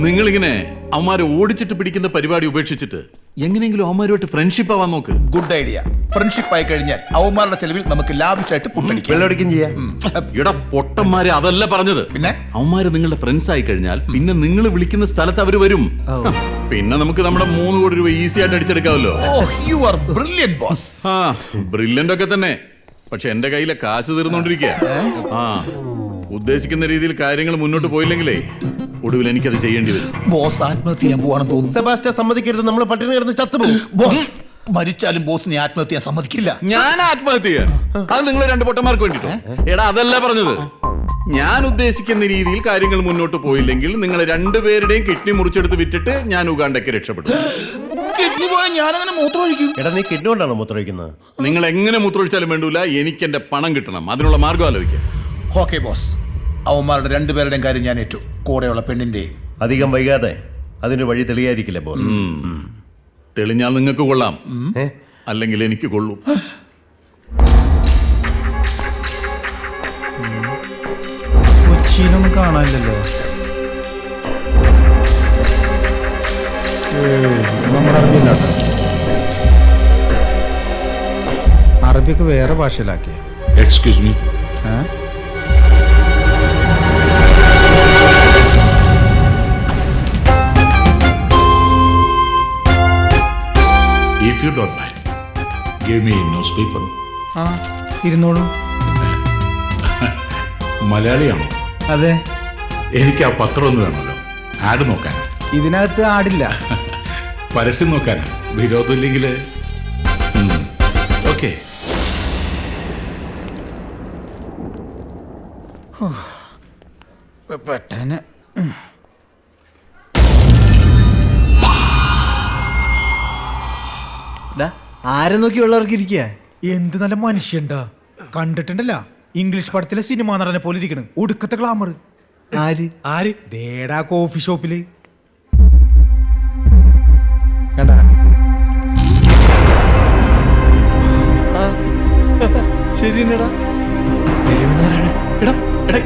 നിങ്ങളിങ്ങനെ അവന്മാരെ ഓടിച്ചിട്ട് പിടിക്കുന്ന പരിപാടി ഉപേക്ഷിച്ചിട്ട് എങ്ങനെയെങ്കിലും അവന്മാരുമായിട്ട് ഫ്രണ്ട്ഷിപ്പ് ആവാൻ നോക്ക്. Good idea. ഫ്രണ്ട്ഷിപ്പ് ആയി കഴിഞ്ഞാൽ അവന്മാരുടെ ചെലവിൽ നമുക്ക് ലാവിഷായിട്ട് വെള്ളമടിക്കും ചെയ്യാം. ഇവിടെ പൊട്ടന്മാരെ അതല്ല പറഞ്ഞത്. പിന്നെ അവന്മാര് നിങ്ങളുടെ ഫ്രണ്ട്സ് ആയി കഴിഞ്ഞാൽ പിന്നെ നിങ്ങൾ വിളിക്കുന്ന സ്ഥലത്ത് അവര് വരും. പിന്നെ നമുക്ക് നമ്മുടെ 3 കോടി രൂപ ഈസി ആയിട്ട് അടിച്ചെടുക്കാമല്ലോ. You are brilliant boss. ആ ബ്രില്യന്റ് ഒക്കെ തന്നെ. പക്ഷെ എന്റെ കയ്യിലെ കാശ് തീർന്നോണ്ടിരിക്കുക. ഉദ്ദേശിക്കുന്ന രീതിയിൽ കാര്യങ്ങൾ മുന്നോട്ട് പോയില്ലെങ്കിലേ ഒടുവിൽ എനിക്കത് ചെയ്യേണ്ടി വരും. ബോസ് ആത്മഹത്യ ചെയ്യാൻ പോവാണെന്ന് തോന്നുന്നു. സെബാസ്റ്റ്യൻ സമ്മതിക്കരുത്, നമ്മൾ പട്ടിണി കിടന്ന് ചത്തുപോകും. ബോസ് മരിച്ചാലും ബോസിനെ ആത്മഹത്യ സമ്മതിക്കില്ല. ഞാൻ ആത്മഹത്യ ചെയ്യാൻ? അത് നിങ്ങൾ 2 പൊട്ടന്മാർക്ക് വേണ്ടിട്ടോ? എടാ അതല്ല പറഞ്ഞത്. ഞാൻ ഉദ്ദേശിക്കുന്ന രീതിയിൽ കാര്യങ്ങൾ മുന്നോട്ട് പോയില്ലെങ്കിൽ നിങ്ങൾ 2 പേരുടെയും കിഡ്നി മുറിച്ചെടുത്ത് വിറ്റിട്ട് ഞാൻ ഉഗാണ്ടയ്ക്ക് രക്ഷപ്പെടും. കിഡ്നി പോയാൽ ഞാനങ്ങനെ മൂത്രമൊഴിക്കും. എടാ നീ കിഡ്നി കൊണ്ടാണോ മൂത്രമൊഴിക്കുന്നത്? നിങ്ങൾ എങ്ങനെ മൂത്രമൊഴിച്ചാലും വേണ്ടൂല, എനിക്ക് എന്റെ പണം കിട്ടണം. അതിനുള്ള മാർഗം ആലോചിക്കാം. ഓക്കെ ബോസ്, അവന്മാരുടെ 2 പേരുടെയും കാര്യം ഞാൻ ഏറ്റു, കൂടെയുള്ള പെണ്ണിന്റെയും. അധികം വൈകാതെ അതിന് വഴി തെളിയായിരിക്കില്ല ബോസ്. തെളിഞ്ഞാൽ നിങ്ങൾക്ക് കൊള്ളാം, അല്ലെങ്കിൽ എനിക്ക് കൊള്ളും. കൊച്ചിയിലൊന്നും കാണാനില്ലല്ലോ. നമ്മുടെ അറബിയില്ല, അറബിയൊക്കെ വേറെ ഭാഷയിലാക്കിയ. Excuse me. If you don't mind, give me newspaper. ഇരുന്നോളൂ. മലയാളിയാണോ? അതെ. എനിക്ക് ആ പത്രം ഒന്ന് വേണമല്ലോ, ആഡ് നോക്കാൻ. ഇതിനകത്ത് ആടില്ല. പരസ്യം നോക്കാനാ? വിരോധമില്ലെങ്കിൽ ഓക്കെ. പെട്ടെന്ന് ആരെ നോക്കിയുള്ളവർക്ക് ഇരിക്കുക. എന്ത് നല്ല മനുഷ്യണ്ടാ. കണ്ടിട്ടുണ്ടല്ല, ഇംഗ്ലീഷ് പടത്തിലെ സിനിമ നടനെ പോലെ ഇരിക്കണം. ഒടുക്കത്തെ ഗ്ലാമർ. ആര് ആര്? ദേടാ കോഫി ഷോപ്പില് കണ്ടാ. ശരിയെന്നടാ.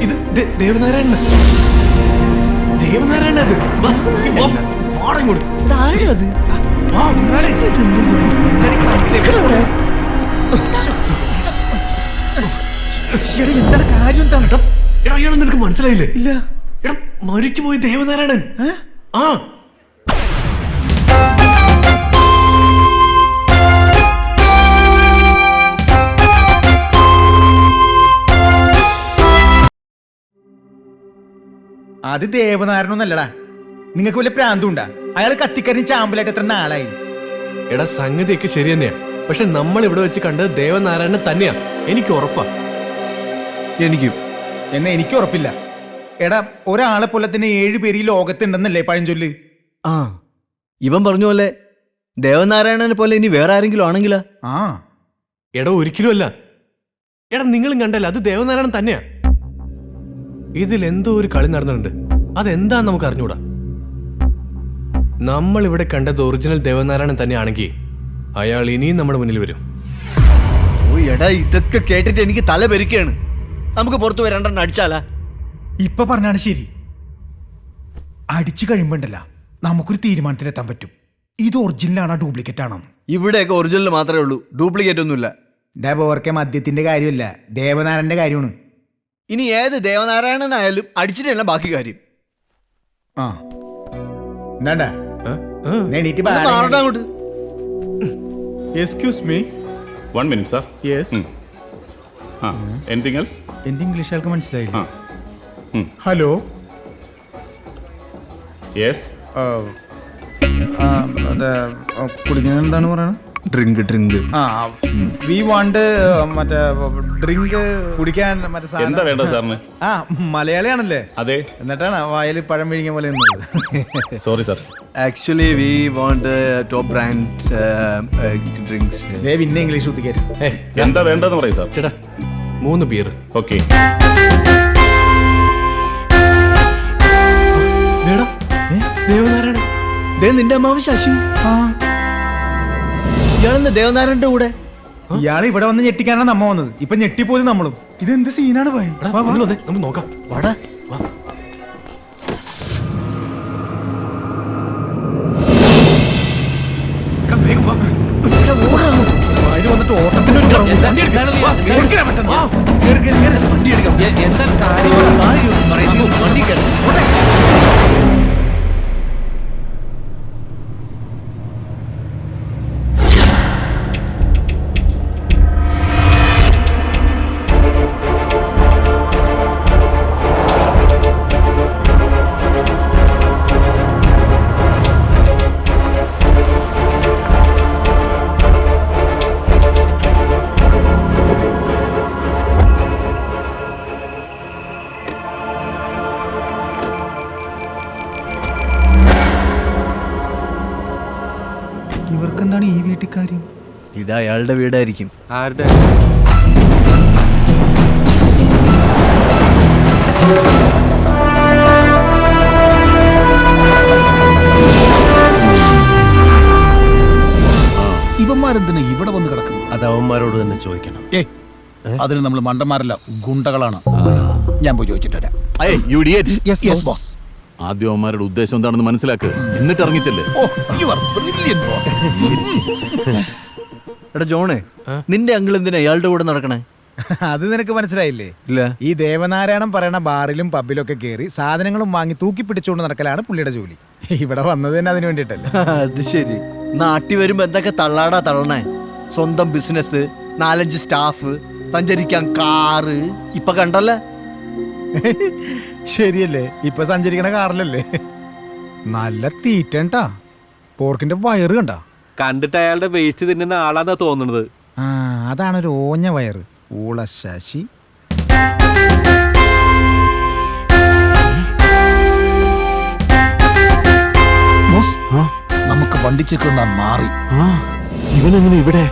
ഇത് ദേവനാരായണ. ദേവനാരായണ അത്. ആരുടെ അത്? എന്താണ് കാര്യം? എന്താണ് അയാളെ നിനക്ക് മനസ്സിലായില്ലേ? ഇല്ല. എടാ മരിച്ചുപോയി ദേവനാരായണൻ. ആ അത് ദേവനാരായണൊന്നല്ലടാ. നിങ്ങൾക്ക് വല്ല പ്രാന്തുണ്ടാ? അയാൾ കത്തിക്കരിഞ്ഞ് ചാമ്പലായിട്ട് എത്ര നാളായി. എടാ സംഗതിയൊക്കെ ശരി തന്നെയാ, പക്ഷെ നമ്മൾ ഇവിടെ വെച്ച് കണ്ടത് ദേവനാരായണൻ തന്നെയാ. എനിക്ക് ഉറപ്പാ. എനിക്കും. എന്നാ എനിക്ക് ഉറപ്പില്ല. എടാ ഒരാളെ പോലെ തന്നെ 7 പേര് ഈ ലോകത്തുണ്ടെന്നല്ലേ പഴഞ്ചൊല്ല്? ആ ഇവൻ പറഞ്ഞ പോലെ ദേവനാരായണനെ പോലെ ഇനി വേറെ ആരെങ്കിലും ആണെങ്കിലാ? എടാ ഒരിക്കലും അല്ല. എടാ നിങ്ങളും കണ്ടല്ല, അത് ദേവനാരായണൻ തന്നെയാ. ഇതിൽ എന്തോ ഒരു കളി നടന്നിട്ടുണ്ട്. അതെന്താന്ന് നമുക്ക് അറിഞ്ഞൂടാ. നമ്മൾ ഇവിടെ കണ്ടത് ഒറിജിനൽ ദേവനാരായണൻ തന്നെയാണെങ്കിൽ അയാൾ ഇനിയും നമ്മുടെ മുന്നിൽ വരും. ഓ എടാ, ഇതൊക്കെ കേട്ടിട്ട് എനിക്ക് തല പെരുക്കുകയാണ്. നമുക്ക് പുറത്തു പോയി 2 അടിച്ചാലാ? ഇപ്പൊ പറഞ്ഞാണ് ശരി. അടിച്ചു കഴിയുമ്പോണ്ടല്ല നമുക്കൊരു തീരുമാനത്തിലെത്താൻ പറ്റും. ഇത് ഒറിജിനലാണോ ഡ്യൂപ്ലിക്കേറ്റ് ആണോ? ഇവിടെയൊക്കെ ഒറിജിനൽ മാത്രമേ ഉള്ളൂ, ഡ്യൂപ്ലിക്കേറ്റ് ഒന്നുമില്ല. ഡബോർക്കെ മദ്യത്തിന്റെ കാര്യമല്ല, ദേവനാരായണന്റെ കാര്യമാണ്. ഇനി ഏത് ദേവനാരായണനായാലും അടിച്ചിട്ട് തന്നെ ബാക്കി കാര്യം. എന്താണ്ടാ അങ്ങോട്ട്. Excuse me. 1 minute, sir. Yes. Anything else? എന്റെ ഇംഗ്ലീഷ് ആൾക്ക് മനസ്സിലായില്ല. ഹലോ. Yes. കുടിക്കാൻ എന്താണ് പറയണത്? ഡ്രിങ്ക്. വി വാണ്ട് മറ്റേ ഡ്രിങ്ക് കുടിക്കാൻ. എന്താ വേണ്ട സാറിന്? മലയാളിയാണല്ലേ? അതെ. എന്നിട്ടാണ് വായിൽ പഴം വിഴിഞ്ഞ പോലെ sorry sir. Actually we want top brand drinks. പിന്നെ ഇംഗ്ലീഷ് കുത്തിക്കരുത്. എന്താ വേണ്ടെന്ന് പറയും സാർ. ചേട്ടാ 3 ബിയർ. ഓക്കെ. ദേവനാരായണൻ. നിന്റെ അമ്മാവ് ശശി. ഇയാളെന്താ ദേവനാരായണന്റെ കൂടെ? ഇയാൾ ഇവിടെ വന്ന് ഞെട്ടിക്കാനാണ് നമ്മ വന്നത്. ഇപ്പൊ ഞെട്ടിപ്പോലും നമ്മളും. ഇതെന്ത് സീനാണ് ഭായി? നമുക്ക് നോക്കാം. വാടാ. എന്താ കാര്യം? വണ്ടി കയറി ഇവർക്കെന്താണ് ഈ വീട്ടിൽ കാര്യം? ഇത് അയാളുടെ വീടായിരിക്കും. ആരുടെ? ഇവന്മാരെന്തിനാ ഇവിടെ വന്ന് കിടക്കുന്നു? അത് അവന്മാരോട് തന്നെ ചോദിക്കണം. അതിന് നമ്മൾ മണ്ടന്മാരല്ല, ഗുണ്ടകളാണ്. ഞാൻ പോയി ചോദിച്ചിട്ട് വരാം. ഏയ്, you idiots. Yes, boss. ആദ്യം അവന്മാരുടെ ഉദ്ദേശം എന്താണെന്ന് മനസ്സിലാക്ക്, എന്നിട്ട് ഇറങ്ങിച്ചല്ലേ. Oh, you are brilliant, boss. എടാ ജോണേ, നിന്റെ അങ്കിൾ എന്തിനാ അയാളുടെ കൂടെ നടക്കണേ? അത് നിനക്ക് മനസ്സിലായില്ലേ? ഇല്ല. ഈ ദേവനാരായണം പറയണ ബാറിലും പബ്ബിലും ഒക്കെ കയറി സാധനങ്ങളും വാങ്ങി തൂക്കി പിടിച്ചുകൊണ്ട് നടക്കലാണ് പുള്ളിയുടെ ജോലി. ഇവിടെ വന്നത് തന്നെ അതിന് വേണ്ടിട്ടല്ലേ. അത് ശരി. നാട്ടിൽ വരുമ്പോ എന്തൊക്കെ തള്ളാടാ തള്ളണേ. സ്വന്തം ബിസിനസ്, 4-5 സ്റ്റാഫ്, സഞ്ചരിക്കാൻ കാറ്. ഇപ്പൊ കണ്ടല്ലേ? ശരിയല്ലേ? ഇപ്പൊ സഞ്ചരിക്കണ കാറിലല്ലേ? നല്ല തീറ്റണ്ടാ. പോർക്കിന്റെ വയറ് കണ്ടാ? കണ്ടിട്ട് അയാളുടെ വേസ്റ്റ് തിന്നുന്ന ആളാന്നാ തോന്നുന്നത്. ആ, അതാണ് ഒരു ഓഞ്ഞ വയറ്. ഊള ശശി. ബോസ്, നമുക്ക് വണ്ടിച്ചേക്ക് മാറി. ഇവനെങ്ങനെ ഇവിടെ?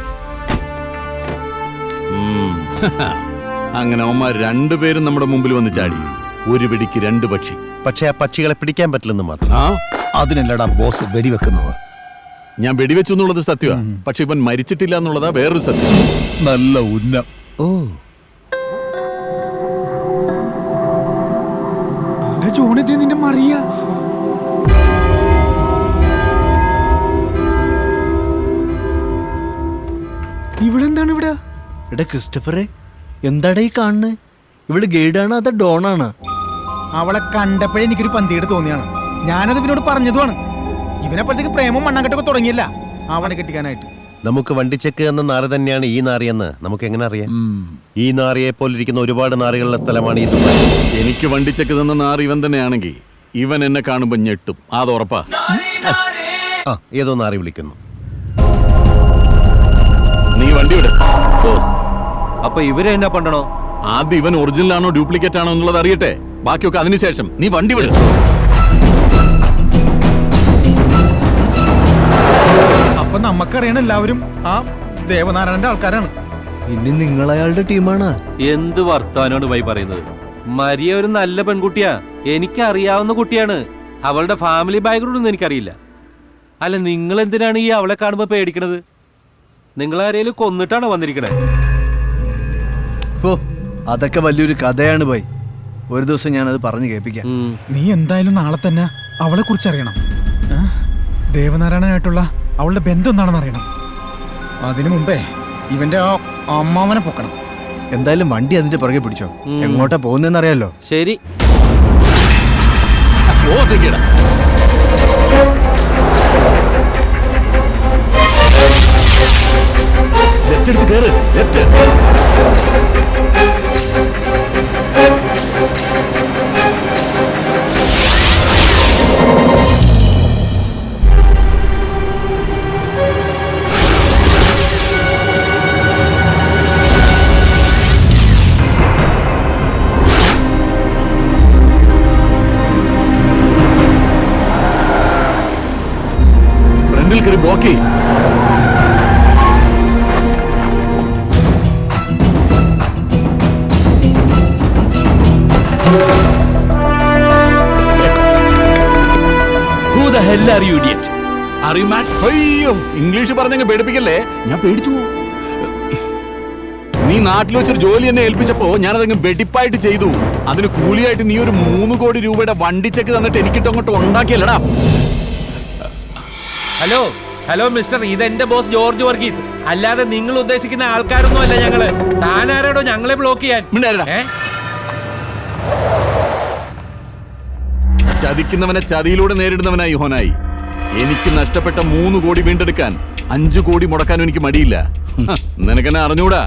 അങ്ങനെ അവന്മാർ രണ്ടുപേരും നമ്മുടെ മുമ്പിൽ വന്ന് ചാടി. ഒരു പിടിക്ക് 2 പക്ഷി. പക്ഷെ ആ പക്ഷികളെ പിടിക്കാൻ പറ്റില്ലെന്ന് മാത്രം. ആ, അതിനല്ലടാ ബോസ് വെടിവെക്കുന്നത്. ഞാൻ വെടിവെച്ചു എന്നുള്ളത് സത്യമാണ്. പക്ഷെ ഇവൻ മരിച്ചിട്ടില്ല എന്നുള്ളതാ വേറൊരു സത്യം. നല്ല ഉന്നം. ഓ, ജോണിതേ നിന്റെ മറിയ. ഇവളെന്താണ് ഇവിടെ? എടാ ക്രിസ്റ്റഫറെ, എന്താടാ ഈ കാണുന്നേ? ഇവള് ഗൈഡാണ് അതോ ഡോണാണ്? അവളെ കണ്ടപ്പോഴേ എനിക്കൊരു പന്തികേട് തോന്നിയാണ്. ഞാനത് ഇവനോട് പറഞ്ഞതുമാണ്. ഇവനെപ്പോഴത്തേക്ക് പ്രേമം മണ്ണാങ്കട്ടൊക്കെ തുടങ്ങിയല്ല അവനെ കെട്ടിക്കാനായിട്ട്. നമുക്ക് വണ്ടിച്ചെക്ക് എന്ന നാറ് തന്നെയാണ് ഈ നാറിയെന്ന് നമുക്ക് എങ്ങനെ അറിയാം? ഈ നാറിയെ പോലിരിക്കുന്ന ഒരുപാട് നാറികളുടെ സ്ഥലമാണ് ഈ ദുബായ്. എനിക്ക് വണ്ടിച്ചെക്ക് തന്ന നാറ് ഇവൻ തന്നെയാണെങ്കിൽ ഇവൻ എന്നെ കാണുമ്പോ ഞെട്ടും. അത് ഉറപ്പാ. ആ, ഏതോ നാറി വിളിക്കുന്നു. നീ വണ്ടി വിട് ബോസ്. അപ്പൊ ഇവരെ എന്നാ പണ്ടണോ? ആദ്യം ഇവൻ ഒറിജിനൽ ആണോ ഡ്യൂപ്ലിക്കേറ്റ് ആണോ എന്നുള്ളത് അറിയട്ടെ. ബാക്കിയൊക്കെ അതിനുശേഷം. നീ വണ്ടി വിട്. അപ്പൊ നമുക്കറിയണ എല്ലാവരും ആ ദേവനാരായണന്റെ ആൾക്കാരാണ്. ഇനി നിങ്ങൾ അയാളുടെ ടീമാണ്. എന്ത് വർത്താനോട് പോയി പറയുന്നത്? മരിയ ഒരു നല്ല പെൺകുട്ടിയാ. എനിക്കറിയാവുന്ന കുട്ടിയാണ്. അവളുടെ ഫാമിലി ബാക്ക്ഗ്രൗണ്ട് ഒന്നും എനിക്കറിയില്ല. അല്ല, നിങ്ങൾ എന്തിനാണ് ഈ അവളെ കാണുമ്പോ പേടിക്കണത്? നിങ്ങളാരേലും കൊന്നിട്ടാണോ വന്നിരിക്കണേ? ഓ, അതൊക്കെ വലിയൊരു കഥയാണ് ബൈ. ഒരു ദിവസം ഞാനത് പറഞ്ഞു കേൾപ്പിക്കാം. നീ എന്തായാലും നാളെ തന്നെ അവളെ കുറിച്ച് അറിയണം. ദേവനാരായണനായിട്ടുള്ള അവളുടെ ബന്ധം എന്താണെന്ന് അറിയണം. അതിനു മുമ്പേ ഇവന്റെ ആ അമ്മാവനെ പൊക്കണം. എന്തായാലും വണ്ടി അതിന്റെ പുറകെ പിടിച്ചോ. എങ്ങോട്ടാ പോകുന്നതെന്ന് അറിയാലോ. ശരി. ലെഫ്റ്റ് എടുത്ത് കേറ്. ലെഫ്റ്റ്. ഫ്രണ്ടിൽ കയറി ബ്ലോക്ക് ചെയ്യും. അയ്യോ, ഇംഗ്ലീഷ് പറഞ്ഞങ്ങ് പേടിപ്പിക്കല്ലേ. ഞാൻ പേടിച്ചു. നീ നാട്ടിൽ വെച്ചൊരു ജോലി എന്നെ ഏൽപ്പിച്ചപ്പോ ഞാനതങ്ങ് വെടിപ്പായിട്ട് ചെയ്തു. അതിന് കൂലിയായിട്ട് നീ ഒരു 3 കോടി രൂപയുടെ വണ്ടിച്ചെക്ക് തന്നിട്ട് എനിക്കിട്ട് അങ്ങോട്ട് ഉണ്ടാക്കിയല്ലടാ. ഹലോ ഹലോ മിസ്റ്റർ, ഇതെന്റെ ബോസ് ജോർജ് വർഗീസ്. അല്ലാതെ നിങ്ങൾ ഉദ്ദേശിക്കുന്ന ആൾക്കാരൊന്നും അല്ല ഞങ്ങള്. താനാരാടോ ഞങ്ങളെ ബ്ലോക്ക് ചെയ്യാൻ? മിണ്ടാതിരിടാ. ചതിക്കുന്നവനെ ചതിയിലൂടെ നേരിടുന്നവനായി യോഹനായി. എനിക്ക് നഷ്ടപ്പെട്ട 3 കോടി വീണ്ടെടുക്കാൻ 5 കോടി മുടക്കാനും എനിക്ക് മടിയില്ല. നിനക്കെന്നെ അറിഞ്ഞൂടാ.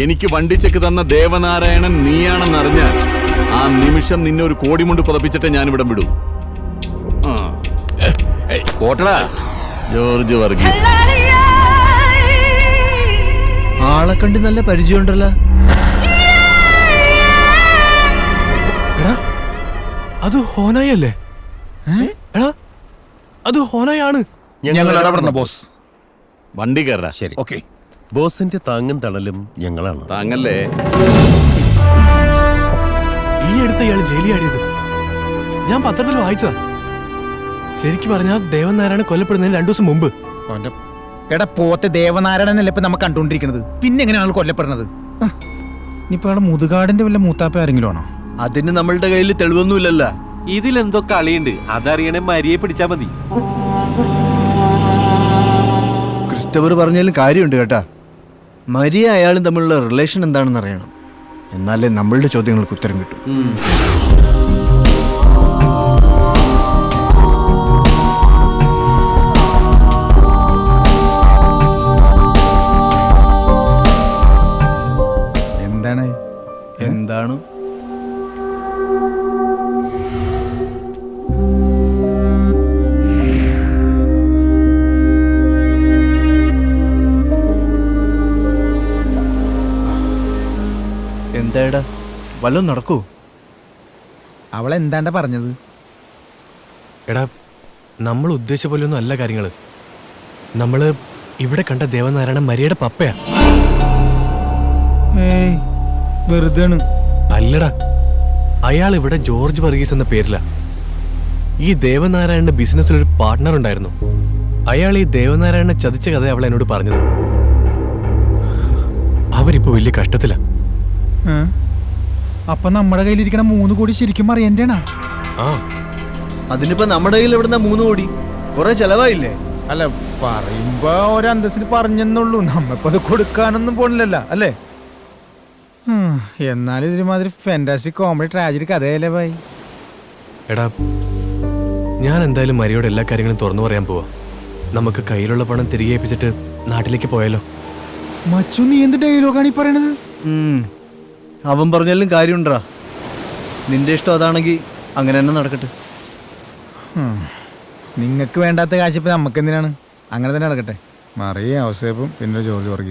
എനിക്ക് വണ്ടിച്ചെക്ക് തന്ന ദേവനാരായണൻ നീയാണെന്നറിഞ്ഞ ആ നിമിഷം നിന്നെ 1 കോടി കൊണ്ട് പുതപ്പിച്ചിട്ട് ഞാനിവിടെ വിടും. പോട്ടടാ ജോർജ് വർഗീസ്. ആളെ കണ്ട് നല്ല പരിചയമുണ്ടല്ലോ. അത് ഹോനായി അല്ലേ? എടാ അത് ഹോനായാണ്. ഞങ്ങൾ ഇടപെടണം ബോസ്. വണ്ടി കയറാ. ശരി, ഓക്കെ. ബോസിന്റെ താങ്ങും തണലും ഞങ്ങളാണ്. താങ്ങല്ലേ. ഈ അടുത്ത് ഇയാൾ ജയിലിൽ ആടിയത് ഞാൻ പത്രത്തിൽ വായിച്ചതാ. ശരിക്കും പറഞ്ഞാൽ ദേവനാരായണ കൊല്ലപ്പെടുന്നതിന് 2 ദിവസം മുമ്പ്. എടാ പോത്തെ ദേവനാരായണനല്ലേ ഇപ്പൊ നമ്മ കണ്ടോണ്ടിരിക്കണത്. പിന്നെ എങ്ങനെയാണ് കൊല്ലപ്പെടുന്നത്? ഇനിയിപ്പോ അവിടെ മുതുകാടിന്റെ വല്ല മൂത്താപ്പ ആരെങ്കിലും ആണോ? അതിന് നമ്മളുടെ കയ്യിൽ തെളിവൊന്നുമില്ലല്ലോ. ഇതിലെന്തോ കളിയുണ്ട്, അതറിയണേ മരിയെ പിടിച്ചാ മതി. ക്രിസ്റ്റഫർ പറഞ്ഞാലും കാര്യമുണ്ട് കേട്ടാ. മരിയ അയാളും തമ്മിലുള്ള റിലേഷൻ എന്താണെന്ന് അറിയണം. എന്നാലേ നമ്മളുടെ ചോദ്യങ്ങൾക്ക് ഉത്തരം കിട്ടും. എന്താണ് എന്താണ്? എന്താടാ വല്ലതും നടക്കൂ? അവളെന്താണ്ട പറഞ്ഞത്? എടാ നമ്മൾ ഉദ്ദേശിച്ച പോലെയൊന്നും അല്ല കാര്യങ്ങള്. നമ്മള് ഇവിടെ കണ്ട ദേവനാരായണ മരിയയുടെ പപ്പയാ. ഏയ് വെറുതെയാണ്. അല്ലടാ, അയാൾ ഇവിടെ ജോർജ് വർഗീസ് എന്ന പേരില. ഈ ദേവനാരായണന്റെ ബിസിനസ്സിൽ ഒരു പാർട്ട്ണർ ഉണ്ടായിരുന്നു. അയാൾ ഈ ദേവനാരായണനെ ചതിച്ച കഥ അവൾ എന്നോട് പറഞ്ഞത്. അവരിപ്പോ വലിയ കഷ്ടത്തില. അപ്പൊ നമ്മുടെ കയ്യിലിരിക്കണ 3 കോടി ശരിക്കും അറിയണ്ടേണാ? ആ, അതിനിപ്പോ നമ്മുടെ കയ്യിൽ എവിടുന്ന 3 കോടി? കുറെ ചെലവായില്ലേ? അല്ല പറയുമ്പോ ഒരന്തസ്സിന് പറഞ്ഞെന്നുള്ളൂ. നമ്മളിപ്പോ അത് കൊടുക്കാനൊന്നും പോണില്ലല്ലോ അല്ലേ? എന്നാലും ഇതിമാതിരി ഫാന്റാസ്റ്റിക് കോമഡി ട്രാജഡി കഥയല്ലേ ഭായി? എടാ ഞാൻ എന്തായാലും മരിയോട് എല്ലാ കാര്യങ്ങളും തുറന്നു പറയാൻ പോവാ. നമുക്ക് കയ്യിലുള്ള പണം തിരികെ ഏൽപ്പിച്ചിട്ട് നാട്ടിലേക്ക് പോയാലോ? മച്ചു നീ എന്ത് ഡയലോഗാണ് ഈ പറയണത്? അവൻ പറഞ്ഞാലും കാര്യമുണ്ടാ. നിന്റെ ഇഷ്ടം അതാണെങ്കിൽ അങ്ങനെ തന്നെ നടക്കട്ടെ. നിങ്ങൾക്ക് വേണ്ടാത്ത കാശ് ഇപ്പൊ നമുക്ക് എന്തിനാണ്? അങ്ങനെ തന്നെ നടക്കട്ടെ. മറിയ ഔസേപ്പും പിന്നെ ജോർജ് വർഗീസ്.